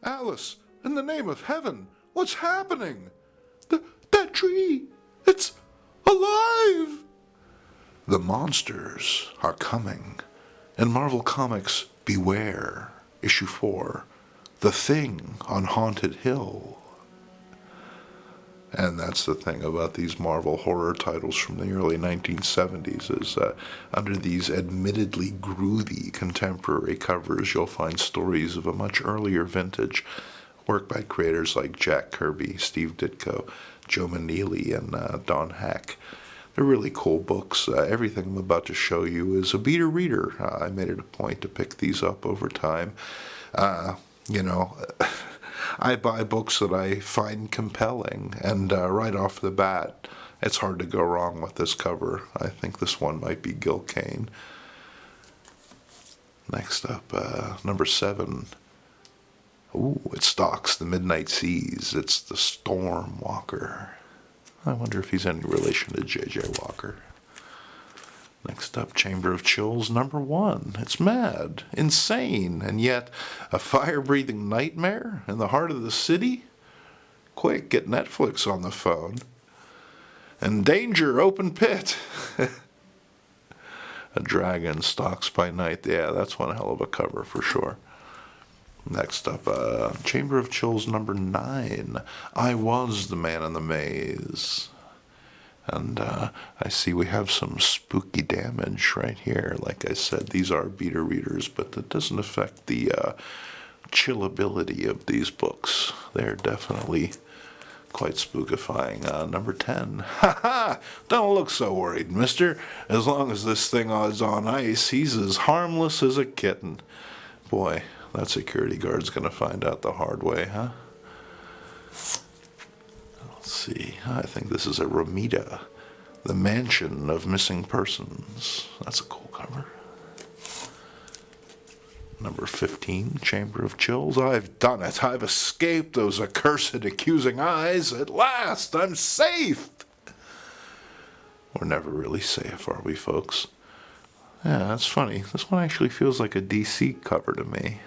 Alice, in the name of heaven, what's happening? That tree, it's alive! The monsters are coming. In Marvel Comics, beware. Issue 4, The Thing on Haunted Hill. And that's the thing about these Marvel horror titles from the early 1970s is under these admittedly groovy contemporary covers, you'll find stories of a much earlier vintage, work by creators like Jack Kirby, Steve Ditko, Joe Maneely, and Don Heck. They're really cool books. Everything I'm about to show you is a beta reader. I made it a point to pick these up over time. I buy books that I find compelling, and right off the bat, it's hard to go wrong with this cover. I think this one might be Gil Kane. Next up, number 7. Ooh, it stalks the midnight seas. It's the Storm Walker. I wonder if he's any relation to J.J. Walker. Next up, Chamber of Chills, number 1. It's mad, insane, and yet a fire-breathing nightmare in the heart of the city? Quick, get Netflix on the phone. And danger, open pit. A dragon stalks by night. Yeah, that's one hell of a cover for sure. Next up, Chamber of Chills, number 9. I Was the Man in the Maze. And I see we have some spooky damage right here. Like I said, these are beta readers, but that doesn't affect the chillability of these books. They're definitely quite spookifying. Number 10. Ha ha! Don't look so worried, mister. As long as this thing is on ice, he's as harmless as a kitten. Boy, that security guard's gonna find out the hard way, huh? Let's see, I think this is a Romita, the Mansion of Missing Persons. That's a cool cover. Number 15, Chamber of Chills. I've done it. I've escaped those accursed accusing eyes. At last, I'm safe. We're never really safe, are we, folks? Yeah, that's funny. This one actually feels like a DC cover to me.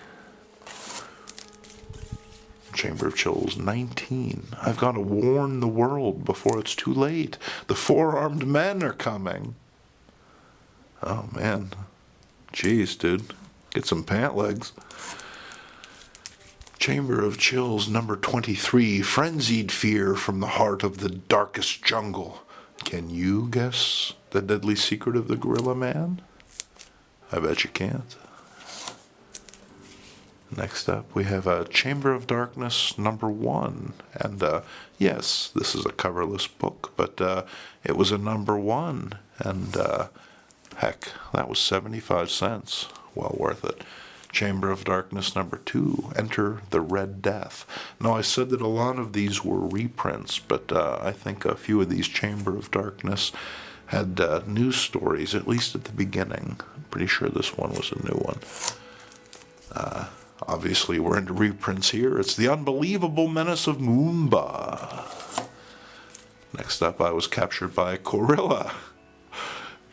Chamber of Chills 19. I've got to warn the world before it's too late. The four-armed men are coming. Oh, man. Jeez, dude. Get some pant legs. Chamber of Chills number 23. Frenzied fear from the heart of the darkest jungle. Can you guess the deadly secret of the Gorilla Man? I bet you can't. Next up, we have a Chamber of Darkness number 1. And yes, this is a coverless book, but it was a number 1. And heck, that was 75 cents. Well worth it. Chamber of Darkness number 2. Enter the Red Death. Now, I said that a lot of these were reprints, but I think a few of these Chamber of Darkness had news stories, at least at the beginning. I'm pretty sure this one was a new one. Obviously, we're into reprints here. It's The Unbelievable Menace of Moomba. Next up, I Was Captured by a Gorilla.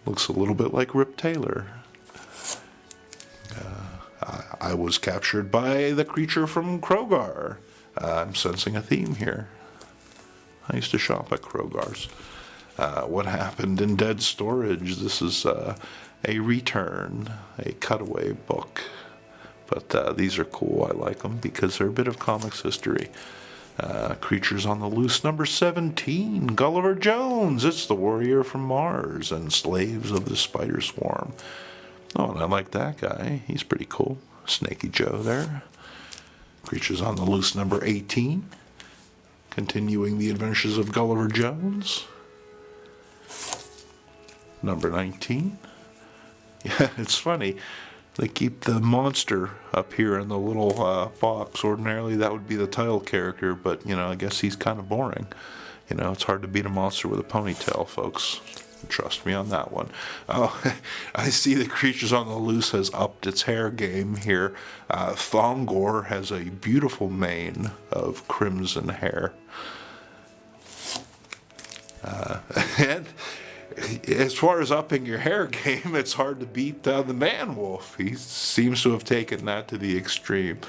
Looks a little bit like Rip Taylor. I Was Captured by the Creature from Krogar. I'm sensing a theme here. I used to shop at Krogar's. What Happened in Dead Storage. This is a return, a cutaway book. But these are cool. I like them because they're a bit of comics history. Creatures on the Loose number 17. Gulliver Jones. It's the Warrior from Mars and Slaves of the Spider Swarm. Oh, and I like that guy. He's pretty cool. Snaky Joe there. Creatures on the Loose number 18. Continuing the adventures of Gulliver Jones. Number 19. Yeah, it's funny. They keep the monster up here in the little box. Ordinarily, that would be the title character, but, I guess he's kind of boring. It's hard to beat a monster with a ponytail, folks. Trust me on that one. Oh, I see the Creatures on the Loose has upped its hair game here. Thongor has a beautiful mane of crimson hair. And as far as upping your hair game, it's hard to beat the Man Wolf. He seems to have taken that to the extreme.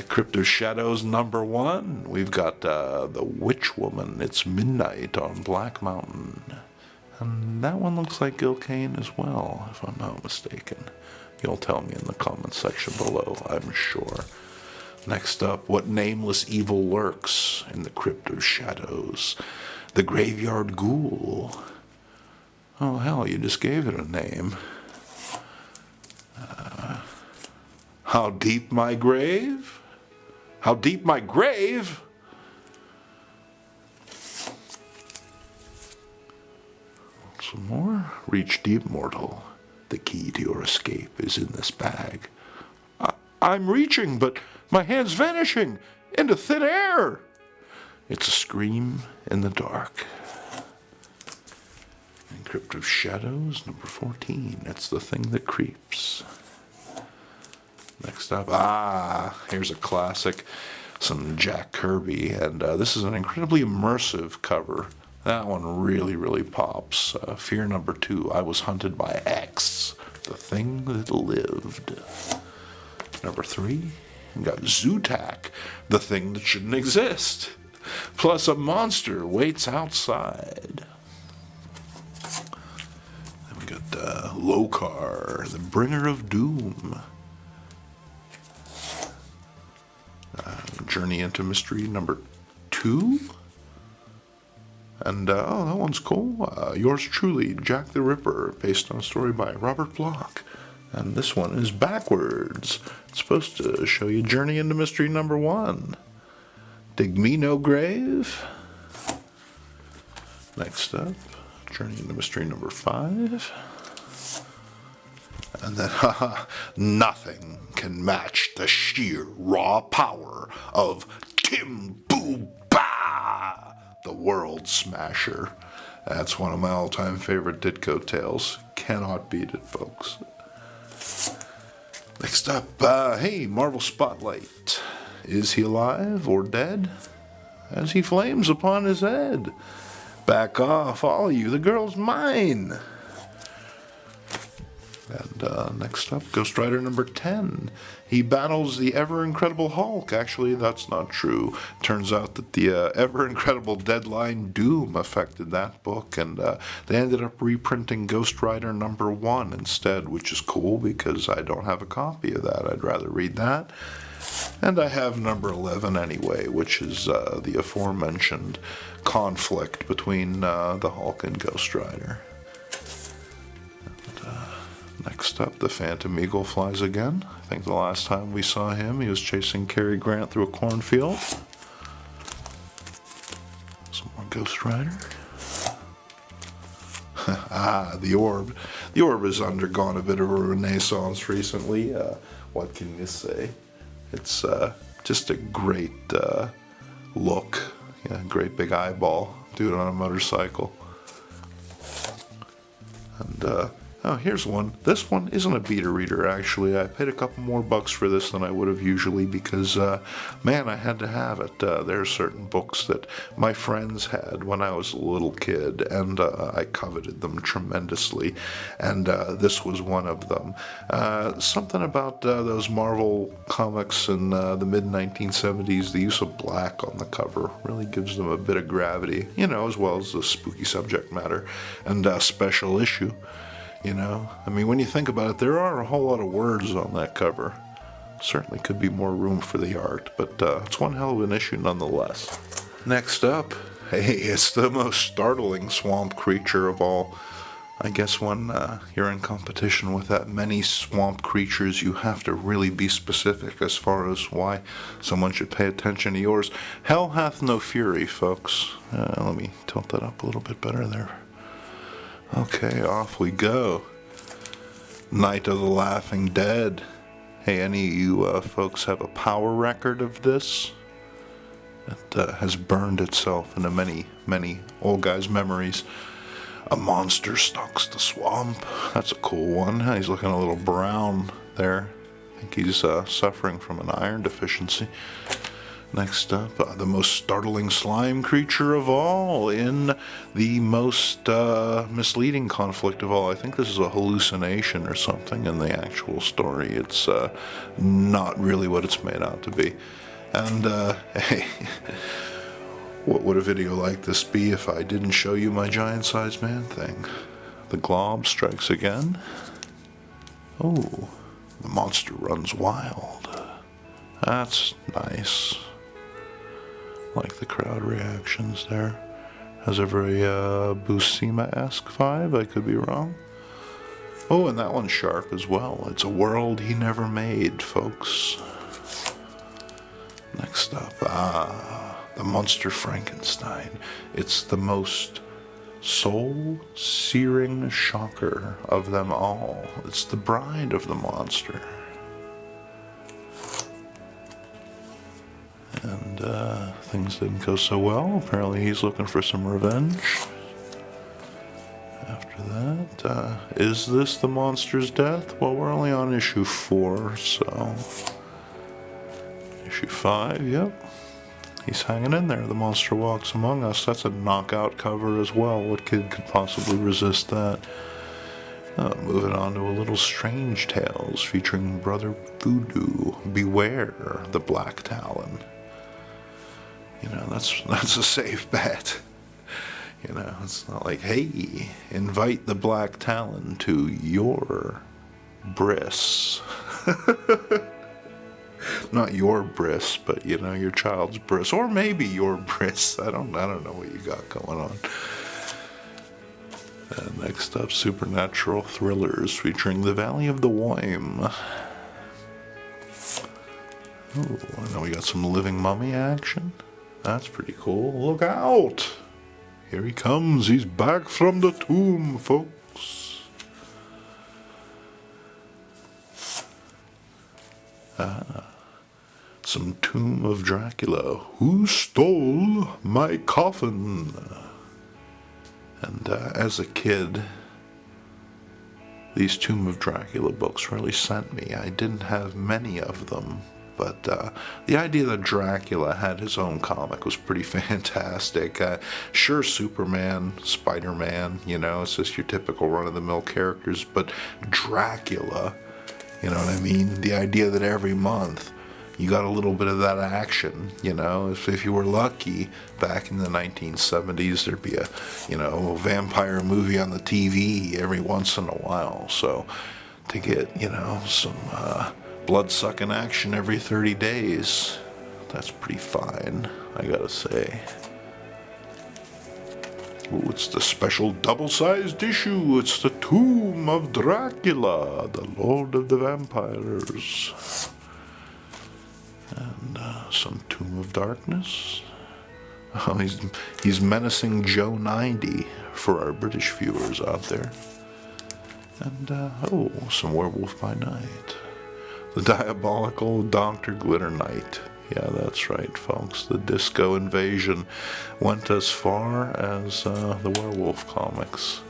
Crypt of Shadows number 1. We've got the Witch Woman. It's Midnight on Black Mountain. And that one looks like Gil Kane as well, if I'm not mistaken. You'll tell me in the comments section below, I'm sure. Next up, what nameless evil lurks in the Crypt of Shadows? The Graveyard Ghoul. Oh hell, you just gave it a name. How deep my grave? How deep my grave? Some more. Reach deep, mortal. The key to your escape is in this bag. I'm reaching, but my hand's vanishing into thin air. It's a scream in the dark. And Crypt of Shadows, number 14. It's the thing that creeps. Next up, here's a classic. Some Jack Kirby, and this is an incredibly immersive cover. That one really, really pops. Fear number 2, I was hunted by X, the thing that lived. Number 3, we got Zootac, the thing that shouldn't exist. Plus a monster waits outside. Then we got Lokar, the bringer of doom. Journey into Mystery number 2. And, that one's cool. Yours truly, Jack the Ripper, based on a story by Robert Bloch. And this one is backwards. It's supposed to show you Journey into Mystery number 1. Dig Me No Grave. Next up, Journey into Mystery number 5. And then, nothing can match the sheer raw power of Tim Boo Ba, the World Smasher. That's one of my all-time favorite Ditko tales. Cannot beat it, folks. Next up, hey, Marvel Spotlight. Is he alive or dead? As he flames upon his head. Back off, all of you, the girl's mine. And next up, Ghost Rider number 10. He battles the ever-incredible Hulk. Actually, that's not true. Turns out that the ever-incredible Deadline Doom affected that book, and they ended up reprinting Ghost Rider number 1 instead, which is cool because I don't have a copy of that. I'd rather read that. And I have number 11 anyway, which is the aforementioned conflict between the Hulk and Ghost Rider. Next up, the Phantom Eagle flies again. I think the last time we saw him, he was chasing Cary Grant through a cornfield. Some more Ghost Rider. The Orb. The Orb has undergone a bit of a renaissance recently. What can you say? It's just a great look. Yeah, great big eyeball. Dude on a motorcycle. And, oh, here's one. This one isn't a beta reader, actually. I paid a couple more bucks for this than I would have usually because, man, I had to have it. There are certain books that my friends had when I was a little kid, and I coveted them tremendously, and this was one of them. Something about those Marvel comics in the mid-1970s, the use of black on the cover really gives them a bit of gravity, you know, as well as the spooky subject matter and special issue. You know, I mean, when you think about it, there are a whole lot of words on that cover. Certainly could be more room for the art, but it's one hell of an issue nonetheless. Next up, hey, it's the most startling swamp creature of all. I guess when you're in competition with that many swamp creatures, you have to really be specific as far as why someone should pay attention to yours. Hell hath no fury, folks. Let me tilt that up a little bit better there. Okay, off we go. Night of the Laughing Dead. Hey, any of you folks have a power record of this? It has burned itself into many, many old guys' memories. A monster stalks the swamp. That's a cool one. He's looking a little brown there. I think he's suffering from an iron deficiency. Next up, the most startling slime creature of all in the most misleading conflict of all. I think this is a hallucination or something in the actual story. It's not really what it's made out to be. And, hey, what would a video like this be if I didn't show you my giant-sized man thing? The glob strikes again. Oh, the monster runs wild. That's nice. Like the crowd reactions there. Has a very Buscema-esque vibe, I could be wrong. Oh, and that one's sharp as well. It's a world he never made, folks. Next up, the Monster Frankenstein. It's the most soul-searing shocker of them all. It's the bride of the monster. And things didn't go so well. Apparently he's looking for some revenge. After that, is this the monster's death? Well, we're only on issue 4, so... Issue 5, yep. He's hanging in there. The monster walks among us. That's a knockout cover as well. What kid could possibly resist that? Moving on to a little Strange Tales featuring Brother Voodoo. Beware the Black Talon. You know, that's a safe bet. You know, it's not like, hey, invite the Black Talon to your bris. Not your bris, but, you know, your child's bris. Or maybe your bris. I don't know what you got going on. And next up, Supernatural Thrillers featuring The Valley of the Worm. Oh, and then we got some Living Mummy action. That's pretty cool. Look out! Here he comes. He's back from the tomb, folks. Some Tomb of Dracula. Who stole my coffin? And as a kid, these Tomb of Dracula books really sent me. I didn't have many of them. But the idea that Dracula had his own comic was pretty fantastic. Sure, Superman, Spider-Man, you know, it's just your typical run-of-the-mill characters. But Dracula, you know what I mean? The idea that every month you got a little bit of that action, you know. If you were lucky, back in the 1970s, there'd be a, you know, vampire movie on the TV every once in a while. So to get, you know, some... blood-sucking action every 30 days. That's pretty fine, I gotta say. Ooh, it's the special double-sized issue. It's the Tomb of Dracula, the Lord of the Vampires. And some Tomb of Darkness. Oh, he's menacing Joe 90 for our British viewers out there. And, oh, some Werewolf by Night. The Diabolical Dr. Glitter Knight. Yeah, that's right, folks. The disco invasion went as far as the werewolf comics.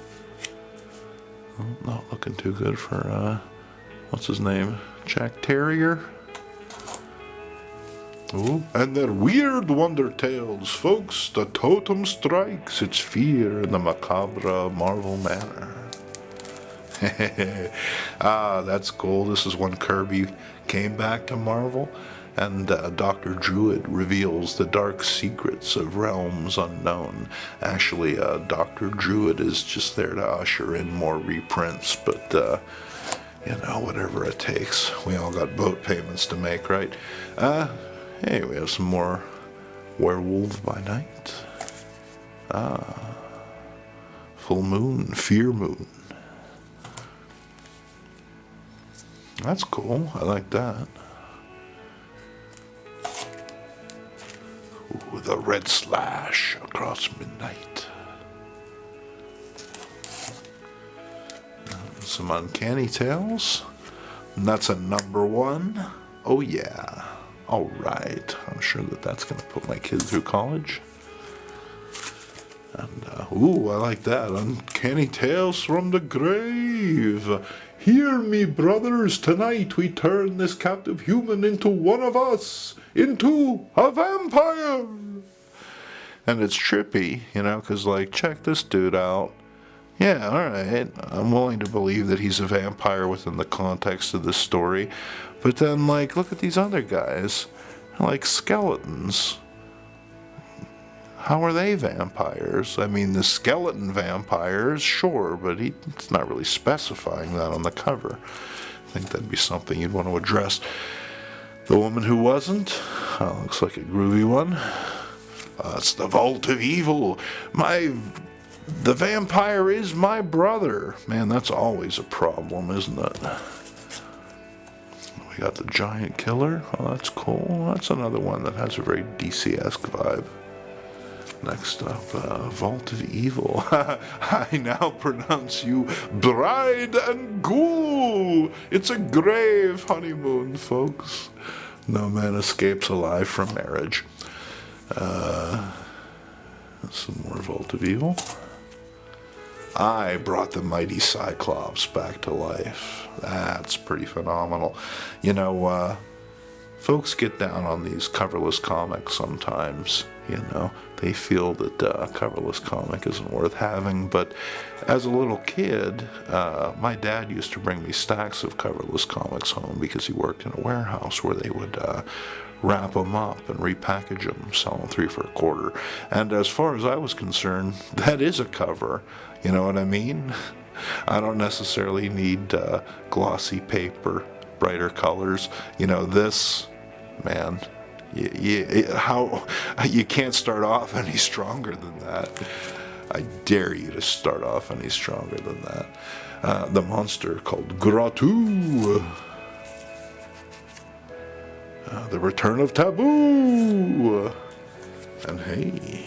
Oh, not looking too good for, what's his name? Jack Terrier? Ooh, and their weird wonder tales, folks. The totem strikes its fear in the macabre Marvel manner. That's cool. This is when Kirby came back to Marvel, and Dr. Druid reveals the dark secrets of realms unknown. Actually, Dr. Druid is just there to usher in more reprints, but, you know, whatever it takes. We all got boat payments to make, right? Hey, we have some more Werewolf by Night. Full Moon, Fear Moon. That's cool. I like that. Ooh, the Red Slash across midnight. Some Uncanny Tales. And that's a #1. Oh yeah. Alright. I'm sure that's going to put my kid through college. And, ooh, I like that. Uncanny Tales from the Grave. Hear me, brothers, tonight we turn this captive human into one of us, into a vampire. And it's trippy, you know, because, like, check this dude out. Yeah, alright, I'm willing to believe that he's a vampire within the context of this story. But then, like, look at these other guys. Like skeletons. How are they vampires? I mean, the skeleton vampires, sure, but it's not really specifying that on the cover. I think that'd be something you'd want to address. The woman who wasn't? Oh, looks like a groovy one. It's the Vault of Evil. The vampire is my brother. Man, that's always a problem, isn't it? We got the giant killer. Oh, that's cool. That's another one that has a very DC-esque vibe. Next up, Vault of Evil. I now pronounce you bride and ghoul. It's a grave honeymoon, folks. No man escapes alive from marriage. Some more Vault of Evil. I brought the mighty Cyclops back to life. That's pretty phenomenal. You know, folks get down on these coverless comics sometimes. You know, they feel that a coverless comic isn't worth having. But as a little kid, my dad used to bring me stacks of coverless comics home because he worked in a warehouse where they would wrap them up and repackage them, sell them 3 for $0.25. And as far as I was concerned, that is a cover. You know what I mean? I don't necessarily need glossy paper, brighter colors. You know, this, man, you can't start off any stronger than that. I dare you to start off any stronger than that. The monster called Gratu. The Return of Taboo. And hey,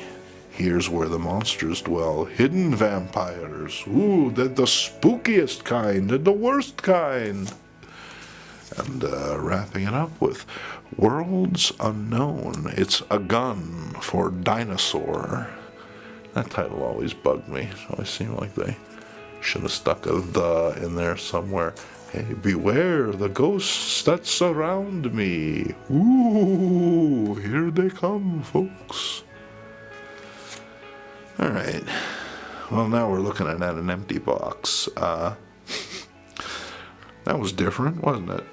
here's where the monsters dwell. Hidden vampires. Ooh, they're the spookiest kind and the worst kind. And wrapping it up with Worlds Unknown. It's a gun for dinosaur. That title always bugged me. It always seemed like they should have stuck a "the" in there somewhere. Hey, beware the ghosts that surround me. Ooh, here they come, folks. Alright. Well, now we're looking at an empty box. That was different, wasn't it?